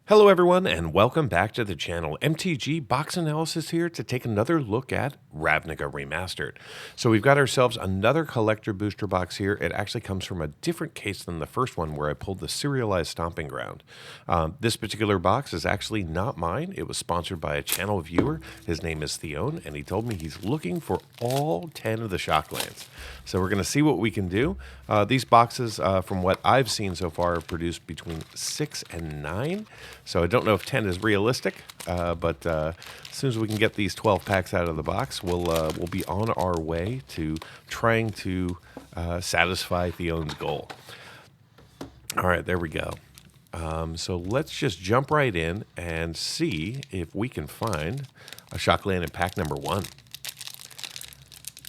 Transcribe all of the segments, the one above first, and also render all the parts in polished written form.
Hello everyone and welcome back to the channel. MTG Box Analysis here to take another look at Ravnica Remastered. So we've got ourselves another collector booster box here. It actually comes from a different case than the first one where I pulled the serialized Stomping Ground. This particular box is actually not mine. It was sponsored by a channel viewer. His name is Theone and he told me he's looking for all 10 of the Shocklands. So we're going to see what we can do. These boxes, from what I've seen so far, have produced between 6 and 9. So I don't know if 10 is realistic, but as soon as we can get these 12 packs out of the box, we'll be on our way to trying to satisfy Theone's goal. All right, there we go. So let's just jump right in and see if we can find a Shockland in pack number 1.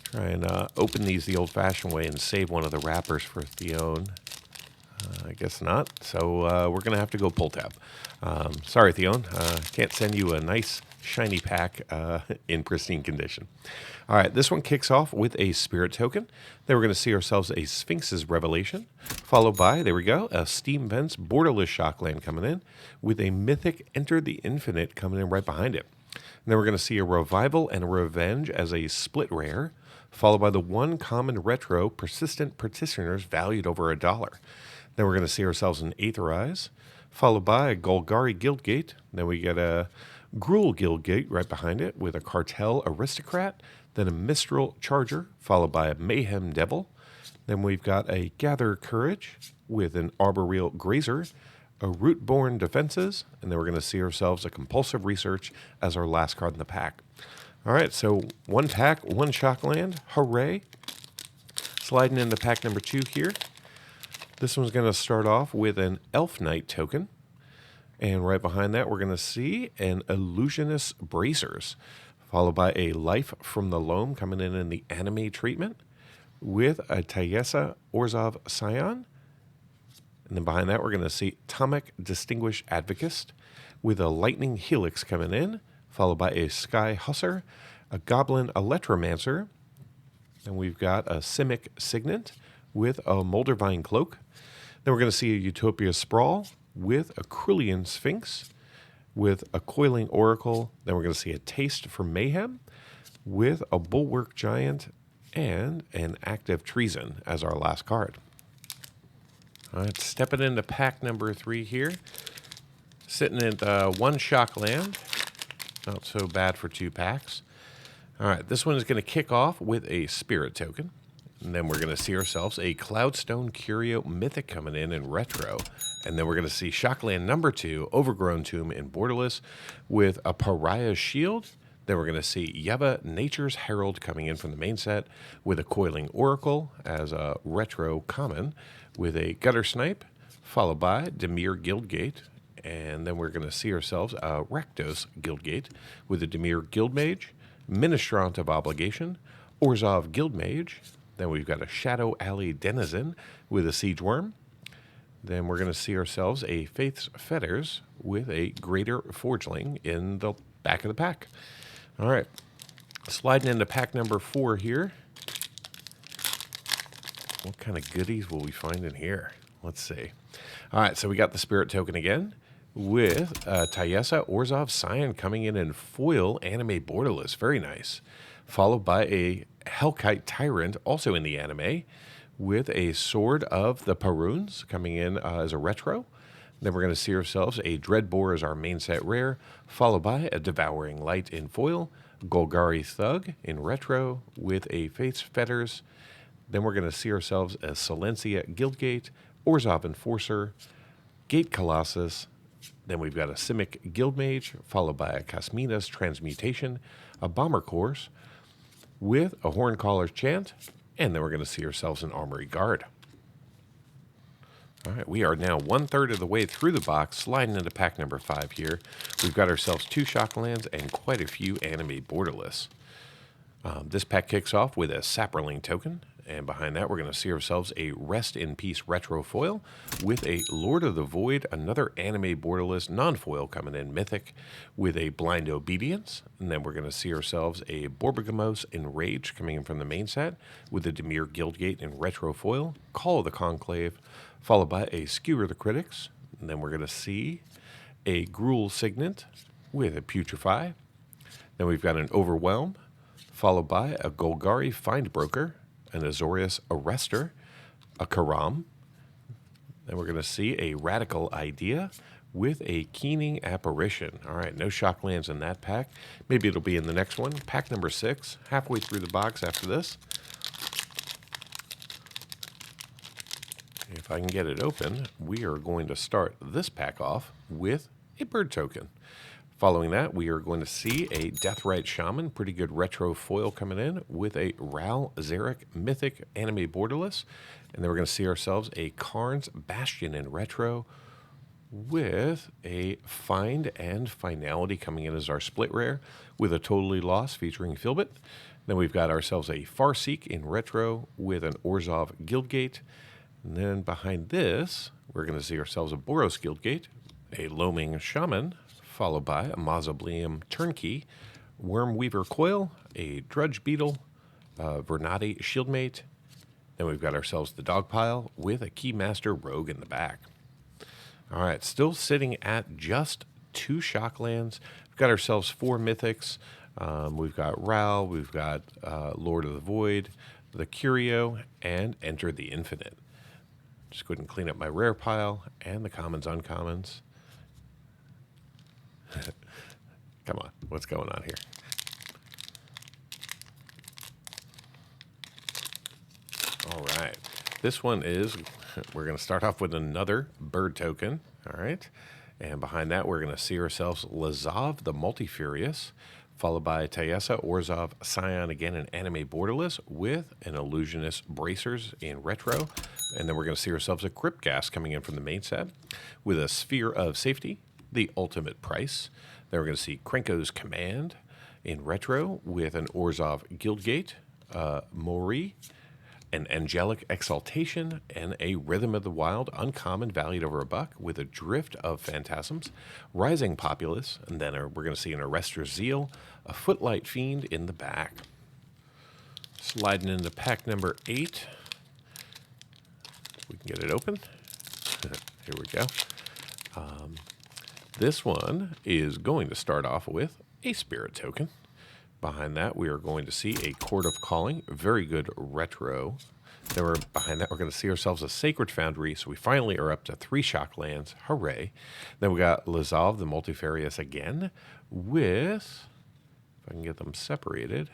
Try and open these the old-fashioned way and save one of the wrappers for Theone. I guess not. So we're going to have to go pull tab. Sorry, Theone. Can't send you a nice, shiny pack in pristine condition. All right, this one kicks off with a Spirit token. Then we're going to see ourselves a Sphinx's Revelation, followed by, there we go, a Steam Vents Borderless Shockland coming in, with a Mythic Enter the Infinite coming in right behind it. And then we're going to see a Revival and a Revenge as a split rare, followed by the one common retro Persistent Petitioners valued over $1. Then we're going to see ourselves an Aetherize, followed by a Golgari Guildgate. Then we get a Gruul Guildgate right behind it with a Cartel Aristocrat, then a Mistral Charger, followed by a Mayhem Devil. Then we've got a Gather Courage with an Arboreal Grazer, a Rootborn Defenses, and then we're going to see ourselves a Compulsive Research as our last card in the pack. All right, so one pack, one Shockland. Hooray. Sliding into pack number 2 here. This one's going to start off with an Elf Knight token. And right behind that, we're going to see an Illusionist Bracers, followed by a Life from the Loam coming in the anime treatment, with a Tayessa Orzhov Scion. And then behind that, we're going to see Tomic Distinguished Advocist, with a Lightning Helix coming in, followed by a Sky Husser, a Goblin Electromancer, and we've got a Simic Signet with a Moldervine Cloak. Then we're going to see a Utopia Sprawl with a Krullian Sphinx, with a Coiling Oracle. Then we're going to see a Taste for Mayhem with a Bulwark Giant and an Active Treason as our last card. All right, stepping into pack number 3 here. Sitting at one Shockland. Not so bad for 2 packs. All right, this one is going to kick off with a Spirit token. And then we're going to see ourselves a Cloudstone Curio Mythic coming in retro. And then we're going to see Shockland number 2, Overgrown Tomb in Borderless, with a Pariah Shield. Then we're going to see Yeva Nature's Herald coming in from the main set, with a Coiling Oracle as a retro common, with a Gutter Snipe, followed by Dimir Guildgate. And then we're going to see ourselves a Rakdos Guildgate with a Dimir Guildmage, Ministrant of Obligation, Orzhov Guildmage. Then we've got a Shadow Alley Denizen with a Siege Worm. Then we're going to see ourselves a Faith's Fetters with a Greater Forgeling in the back of the pack. All right, sliding into pack number 4 here. What kind of goodies will we find in here? Let's see. All right, so we got the Spirit token again, with Tayessa Orzhov Scion coming in foil anime borderless. Very nice. Followed by a Hellkite Tyrant, also in the anime, with a Sword of the Paruns coming in as a retro. Then we're going to see ourselves a Dreadbore as our main set rare, followed by a Devouring Light in foil, Golgari Thug in retro, with a Faith's Fetters. Then we're going to see ourselves a Silencia Guildgate, Orzhov Enforcer, Gate Colossus. Then we've got a Simic Guildmage, followed by a Casmina's Transmutation, a Bomber Course, with a Horncaller's Chant, and then we're going to see ourselves an Armory Guard. All right, we are now 1/3 of the way through the box, sliding into pack number 5 here. We've got ourselves 2 Shocklands and quite a few anime borderless. This pack kicks off with a Saproling token, and behind that we're going to see ourselves a Rest in Peace retro foil with a Lord of the Void, another anime borderless non-foil coming in mythic, with a Blind Obedience. And then we're going to see ourselves a Borbagamos Enraged coming in from the main set with a Dimir Guildgate in retro foil, Call of the Conclave, followed by a Skewer the Critics. And then we're going to see a Gruul Signet with a Putrefy. Then we've got an Overwhelm, followed by a Golgari Findbroker, an Azorius Arrestor, a Karam. Then we're going to see a Radical Idea with a Keening Apparition. All right, no shock lands in that pack. Maybe it'll be in the next one. Pack number 6, halfway through the box after this. If I can get it open, we are going to start this pack off with a bird token. Following that, we are going to see a Deathrite Shaman, pretty good retro foil coming in, with a Ral Zarek Mythic Anime Borderless. And then we're going to see ourselves a Karn's Bastion in retro with a Find and Finality coming in as our split rare with a Totally Lost featuring Philbit. Then we've got ourselves a Farseek in retro with an Orzhov Guildgate. And then behind this, we're going to see ourselves a Boros Guildgate, a Loaming Shaman, followed by a Mausoleum Turnkey, Wormweaver Coil, a Drudge Beetle, Vernati Shieldmate. Then we've got ourselves the Dogpile with a Keymaster Rogue in the back. All right, still sitting at just 2 Shocklands. We've got ourselves 4 Mythics. We've got Ral, we've got Lord of the Void, the Curio, and Enter the Infinite. Just go ahead and clean up my rare pile and the commons, uncommons. Come on, what's going on here? All right, this one is, we're going to start off with another bird token, all right? And behind that, we're going to see ourselves Lazav the Multifurious, followed by Tayessa Orzhov Scion, again, an anime borderless with an Illusionist Bracers in retro. And then we're going to see ourselves a Cryptgas coming in from the main set with a Sphere of Safety, the Ultimate Price. Then we're going to see Krenko's Command in retro with an Orzhov Guildgate, Mori, an Angelic Exaltation, and a Rhythm of the Wild uncommon valued over $1 with a Drift of Phantasms, Rising Populace, and then we're going to see an Arrestor's Zeal, a Footlight Fiend in the back. Sliding into pack number 8. We can get it open. Here we go. This one is going to start off with a Spirit token. Behind that, we are going to see a Court of Calling, very good retro. Then behind that, we're going to see ourselves a Sacred Foundry, so we finally are up to 3 Shocklands. Hooray. Then we got Lazav the Multifarious again with, if I can get them separated,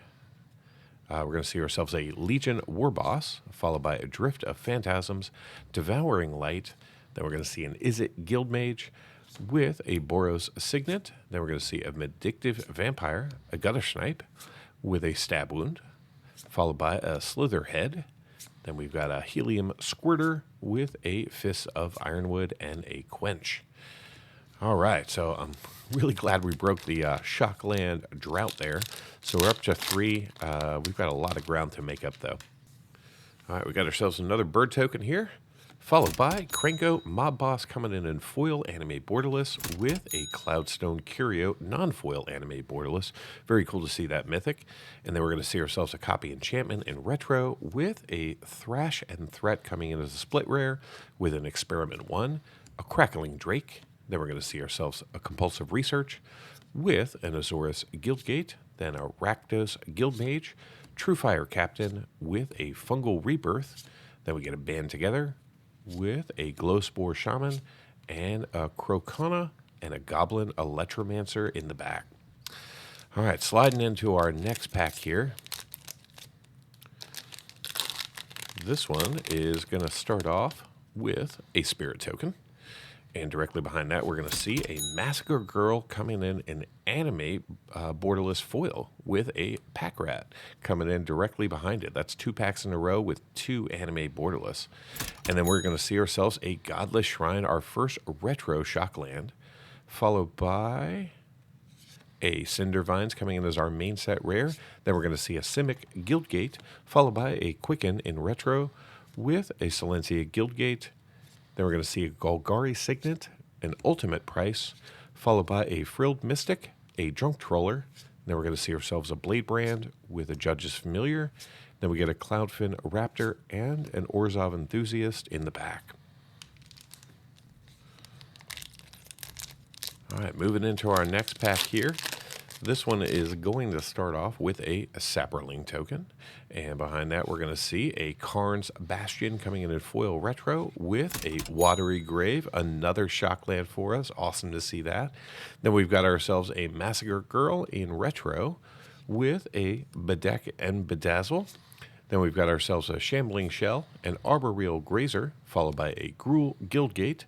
we're going to see ourselves a Legion Warboss, followed by a Drift of Phantasms, Devouring Light. Then we're going to see an Izzet Guildmage with a Boros Signet. Then we're going to see a Vindictive Vampire, a Guttersnipe with a Stab Wound, followed by a Slitherhead. Then we've got a Helium Squirter with a Fist of Ironwood and a Quench. All right, so I'm really glad we broke the Shockland drought there. So we're up to 3. We've got a lot of ground to make up, though. All right, we got ourselves another bird token here, followed by Krenko Mob Boss coming in foil anime borderless with a Cloudstone Curio non-foil anime borderless. Very cool to see that mythic. And then we're going to see ourselves a Copy Enchantment in retro with a Thrash and Threat coming in as a split rare with an Experiment 1, a Crackling Drake. Then we're going to see ourselves a Compulsive Research with an Azorius Guildgate, then a Rakdos Guildmage, Truefire Captain with a Fungal Rebirth. Then we get a Band Together with a Glowspore Shaman and a Crocona and a Goblin Electromancer in the back. All right, sliding into our next pack here. This one is going to start off with a Spirit token. And directly behind that, we're going to see a Massacre Girl coming in anime borderless foil with a Pack Rat coming in directly behind it. That's 2 packs in a row with 2 anime borderless. And then we're going to see ourselves a Godless Shrine, our first retro Shockland, followed by a Cindervines coming in as our main set rare. Then we're going to see a Simic Guildgate, followed by a Quicken in retro with a Silencia Guildgate. Then we're going to see a Golgari Signet, an Ultimate Price, followed by a Frilled Mystic, a Drunk Troller. Then we're going to see ourselves a Blade Brand with a Judge's Familiar. Then we get a Cloudfin Raptor and an Orzhov Enthusiast in the back. All right, moving into our next pack here. This one is going to start off with a Sapperling token. And behind that, we're going to see a Karn's Bastion coming in foil retro with a Watery Grave, another Shockland for us. Awesome to see that. Then we've got ourselves a Massacre Girl in retro with a Bedeck and Bedazzle. Then we've got ourselves a Shambling Shell, an Arboreal Grazer, followed by a Gruul Guildgate.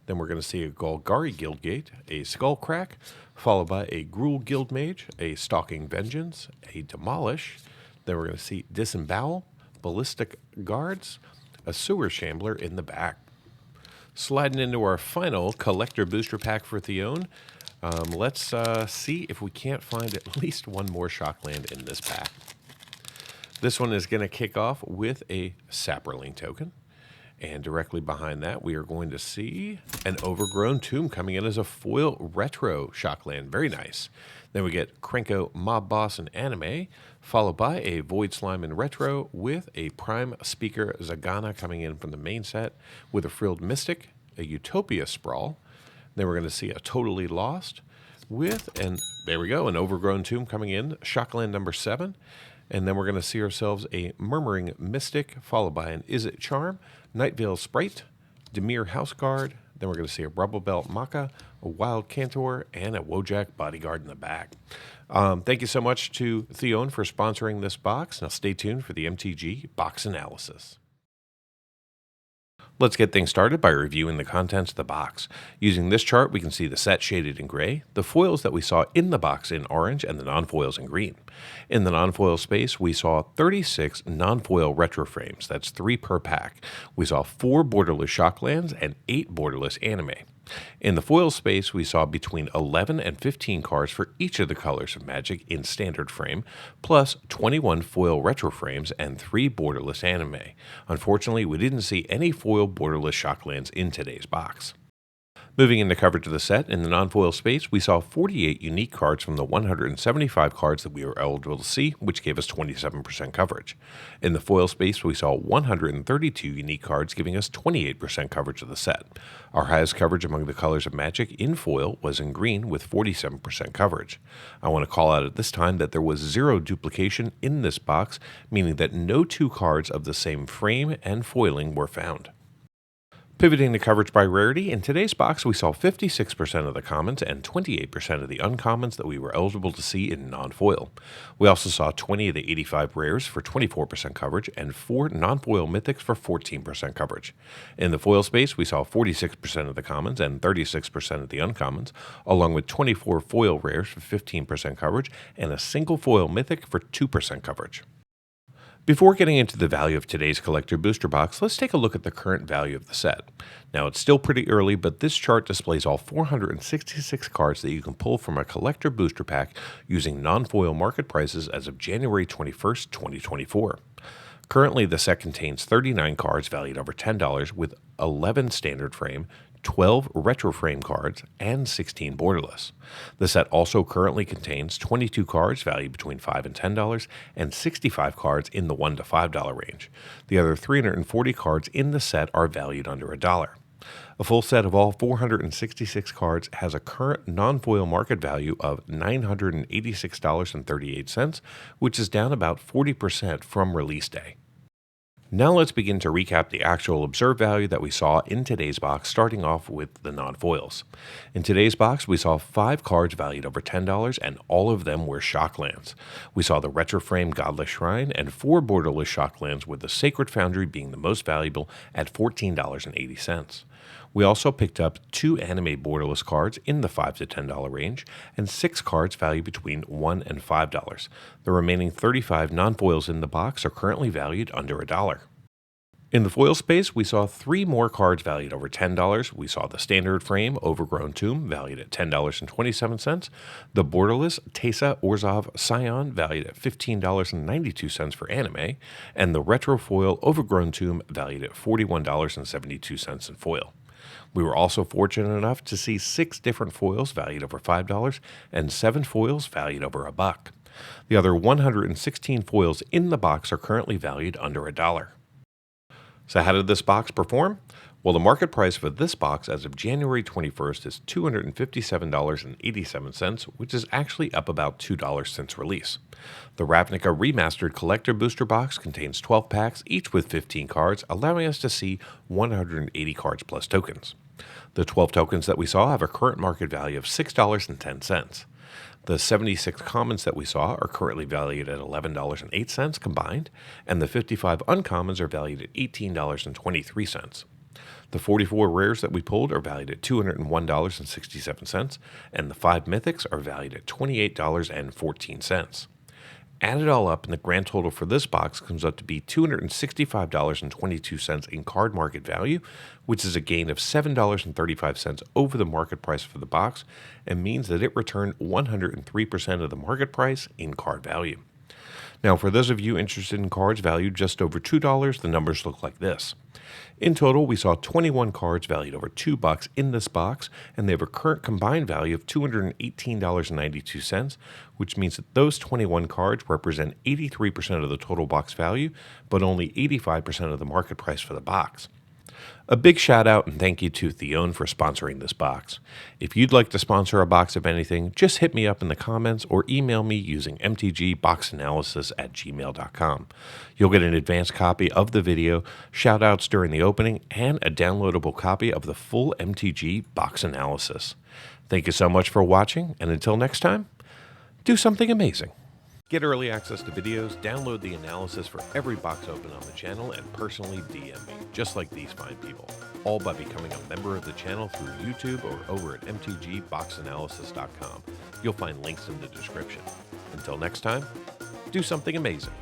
Then we're going to see a Golgari Guildgate, a Skullcrack, followed by a Gruul Guildmage, a Stalking Vengeance, a Demolish. Then we're going to see Disembowel, Ballistic Guards, a Sewer Shambler in the back. Sliding into our final collector booster pack for Theone. Let's see if we can't find at least one more Shockland in this pack. This one is going to kick off with a Sapperling token. And directly behind that, we are going to see an Overgrown Tomb coming in as a foil retro Shockland. Very nice. Then we get Krenko Mob Boss in anime, followed by a Void Slime in retro with a Prime Speaker Zagana coming in from the main set with a Frilled Mystic, a Utopia Sprawl. Then we're going to see a Totally Lost with, and there we go, an Overgrown Tomb coming in, Shockland number 7. And then we're going to see ourselves a Murmuring Mystic, followed by an Is It Charm, Nightvale Sprite, Demir Houseguard. Then we're going to see a Rubble Belt Maka, a Wild Cantor, and a Wojak Bodyguard in the back. Thank you so much to Theone for sponsoring this box. Now stay tuned for the MTG box analysis. Let's get things started by reviewing the contents of the box. Using this chart, we can see the set shaded in gray, the foils that we saw in the box in orange, and the non-foils in green. In the non-foil space, we saw 36 non-foil retro frames. That's 3 per pack. We saw 4 borderless Shocklands and 8 borderless anime. In the foil space, we saw between 11 and 15 cards for each of the colors of Magic in standard frame, plus 21 foil retro frames and 3 borderless anime. Unfortunately, we didn't see any foil borderless Shocklands in today's box. Moving into coverage of the set, in the non-foil space, we saw 48 unique cards from the 175 cards that we were eligible to see, which gave us 27% coverage. In the foil space, we saw 132 unique cards, giving us 28% coverage of the set. Our highest coverage among the colors of Magic in foil was in green with 47% coverage. I want to call out at this time that there was 0 duplication in this box, meaning that no 2 cards of the same frame and foiling were found. Pivoting to coverage by rarity, in today's box we saw 56% of the commons and 28% of the uncommons that we were eligible to see in non-foil. We also saw 20 of the 85 rares for 24% coverage and 4 non-foil mythics for 14% coverage. In the foil space, we saw 46% of the commons and 36% of the uncommons, along with 24 foil rares for 15% coverage and a single foil mythic for 2% coverage. Before getting into the value of today's collector booster box, let's take a look at the current value of the set. Now, it's still pretty early, but this chart displays all 466 cards that you can pull from a collector booster pack using non-foil market prices as of January 21st, 2024. Currently, the set contains 39 cards valued over $10 with 11 standard frame, 12 retro frame cards, and 16 borderless. The set also currently contains 22 cards valued between $5 and $10 and 65 cards in the $1 to $5 range. The other 340 cards in the set are valued under $1. A full set of all 466 cards has a current non-foil market value of $986.38, which is down about 40% from release day. Now let's begin to recap the actual observed value that we saw in today's box, starting off with the non-foils. In today's box, we saw 5 cards valued over $10, and all of them were Shocklands. We saw the Retro Frame Godless Shrine and 4 borderless Shocklands, with the Sacred Foundry being the most valuable at $14.80. We also picked up 2 anime borderless cards in the $5 to $10 range and 6 cards valued between $1 and $5. The remaining 35 non-foils in the box are currently valued under $1. In the foil space, we saw 3 more cards valued over $10. We saw the standard frame Overgrown Tomb valued at $10.27, the borderless Teysa Orzhov Scion valued at $15.92 for anime, and the retro foil Overgrown Tomb valued at $41.72 in foil. We were also fortunate enough to see 6 different foils valued over $5 and 7 foils valued over $1. The other 116 foils in the box are currently valued under $1. So how did this box perform? Well, the market price for this box as of January 21st is $257.87, which is actually up about $2 since release. The Ravnica Remastered Collector Booster Box contains 12 packs, each with 15 cards, allowing us to see 180 cards plus tokens. The 12 tokens that we saw have a current market value of $6.10. The 76 commons that we saw are currently valued at $11.08 combined, and the 55 uncommons are valued at $18.23. The 44 rares that we pulled are valued at $201.67, and the 5 mythics are valued at $28.14. Add it all up, and the grand total for this box comes up to be $265.22 in card market value, which is a gain of $7.35 over the market price for the box, and means that it returned 103% of the market price in card value. Now, for those of you interested in cards valued just over $2, the numbers look like this. In total, we saw 21 cards valued over $2 in this box, and they have a current combined value of $218.92, which means that those 21 cards represent 83% of the total box value, but only 85% of the market price for the box. A big shout out and thank you to Theone for sponsoring this box. If you'd like to sponsor a box of anything, just hit me up in the comments or email me using mtgboxanalysis@gmail.com. You'll get an advanced copy of the video, shout outs during the opening, and a downloadable copy of the full MTG box analysis. Thank you so much for watching, and until next time, do something amazing. Get early access to videos, download the analysis for every box open on the channel, and personally DM me, just like these fine people, all by becoming a member of the channel through YouTube or over at mtgboxanalysis.com. You'll find links in the description. Until next time, do something amazing.